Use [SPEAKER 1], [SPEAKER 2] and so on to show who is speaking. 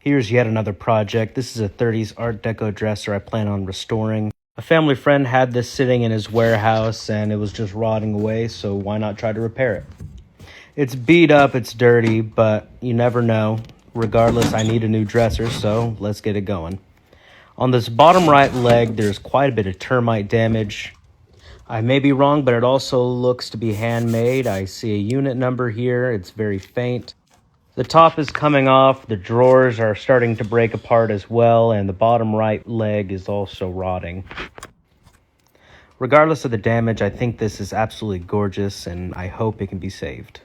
[SPEAKER 1] Here's yet another project. This is a 30s Art Deco dresser I plan on restoring. A family friend had this sitting in his warehouse and it was just rotting away, so why not try to repair it? It's beat up, it's dirty, but you never know. Regardless, I need a new dresser, so let's get it going. On this bottom right leg, there's quite a bit of termite damage. I may be wrong, but it also looks to be handmade. I see a unit number here. It's very faint. The top is coming off, the drawers are starting to break apart as well, and the bottom right leg is also rotting. Regardless of the damage, I think this is absolutely gorgeous, and I hope it can be saved.